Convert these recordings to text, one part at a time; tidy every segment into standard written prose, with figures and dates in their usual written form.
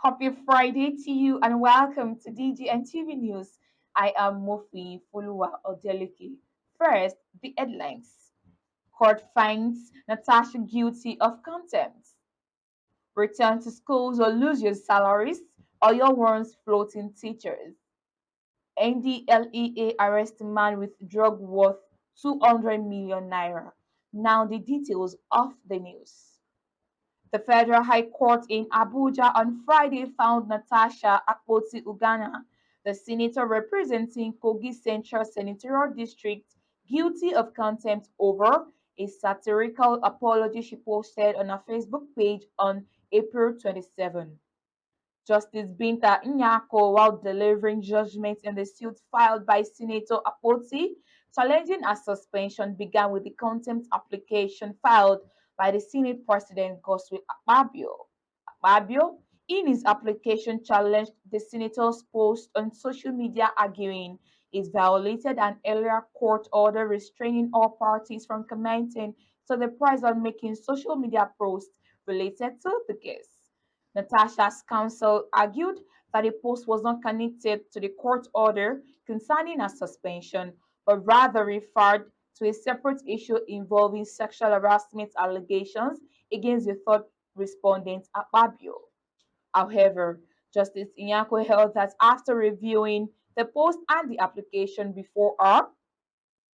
Happy Friday to you and welcome to Dgmtv News. I am Mofiyinfoluwa Odeleke. First, the headlines. Court finds Natasha guilty of contempt. Return to schools or lose your salaries or your warrants floating teachers. NDLEA arrest man with drug worth 200 million naira. Now the details of the news. The Federal High Court in Abuja on Friday found Natasha Akpoti-Ugana, the senator representing Kogi Central Senatorial District, guilty of contempt over a satirical apology she posted on her Facebook page on April 27. Justice Binta Nyako, while delivering judgment in the suit filed by Senator Akpoti challenging her suspension, began with the contempt application filed by the Senate President Godswill Akpabio. Akpabio, in his application, challenged the senator's post on social media, arguing it violated an earlier court order restraining all parties from commenting to the press on making social media posts related to the case. Natasha's counsel argued that the post was not connected to the court order concerning her suspension, but rather referred to a separate issue involving sexual harassment allegations against the third respondent, Akpabio. However, Justice Inyako held that after reviewing the post and the application before her,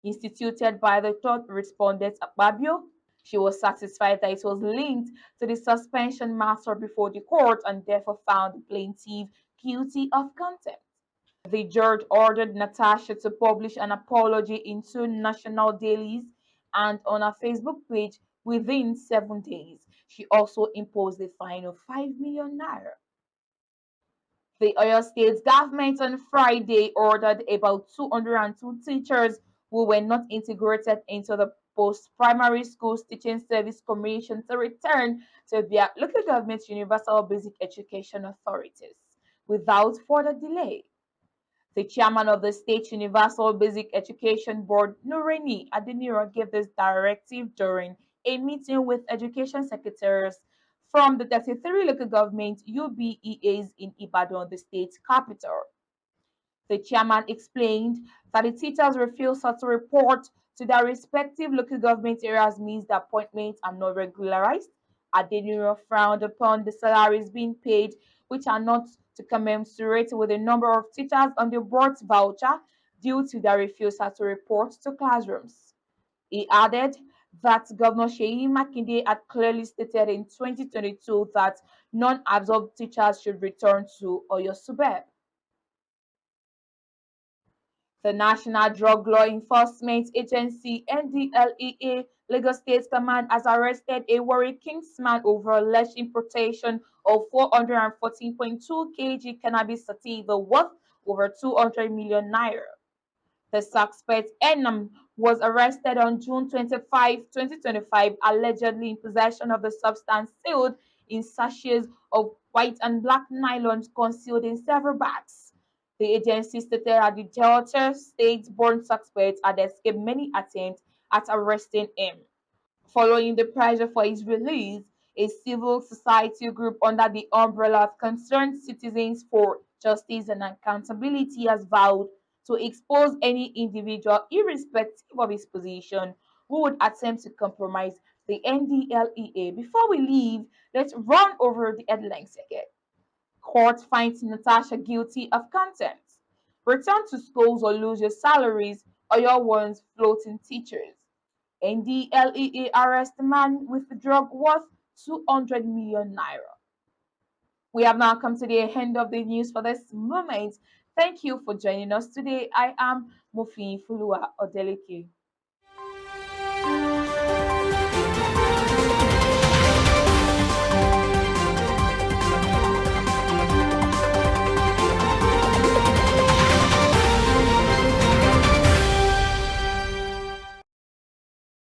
instituted by the third respondent, Akpabio, she was satisfied that it was linked to the suspension matter before the court and therefore found the plaintiff guilty of contempt. The judge ordered Natasha to publish an apology in two national dailies and on her Facebook page within 7 days. She also imposed a fine of 5 million naira. The Oyo State government on Friday ordered about 202 teachers who were not integrated into the post-primary schools teaching service commission to return to their local government universal basic education authorities without further delay. The chairman of the State Universal Basic Education Board, Nureni Adeniro, gave this directive during a meeting with education secretaries from the 33 local government UBEAs in Ibadan, the state capital. The chairman explained that the teachers' refusal to report to their respective local government areas means the appointments are not regularized. Adeniro frowned upon the salaries being paid, which are not to commensurate with the number of teachers on the board's voucher due to their refusal to report to classrooms. He added that Governor Sheyi Makinde had clearly stated in 2022 that non-absorbed teachers should return to Oyo Suburb. The National Drug Law Enforcement Agency (NDLEA) Lagos State Command has arrested a Warri Kingsman over alleged importation of 414.2 kg cannabis sativa worth over 200 million naira. The suspect, Enam, was arrested on June 25, 2025, allegedly in possession of the substance sealed in sachets of white and black nylon concealed in several bags. The agency stated that the Delta State-born suspect had escaped many attempts at arresting him. Following the pressure for his release, a civil society group under the umbrella of Concerned Citizens for Justice and Accountability has vowed to expose any individual, irrespective of his position, who would attempt to compromise the NDLEA. Before we leave, let's run over the headlines again. Court finds Natasha guilty of contempt. Return to schools or lose your salaries or your warrants floating teachers. NDLEA arrest man with drug worth 200 million naira. We have now come to the end of the news for this moment. Thank you for joining us today. I am Mofiyinfoluwa Odeleke.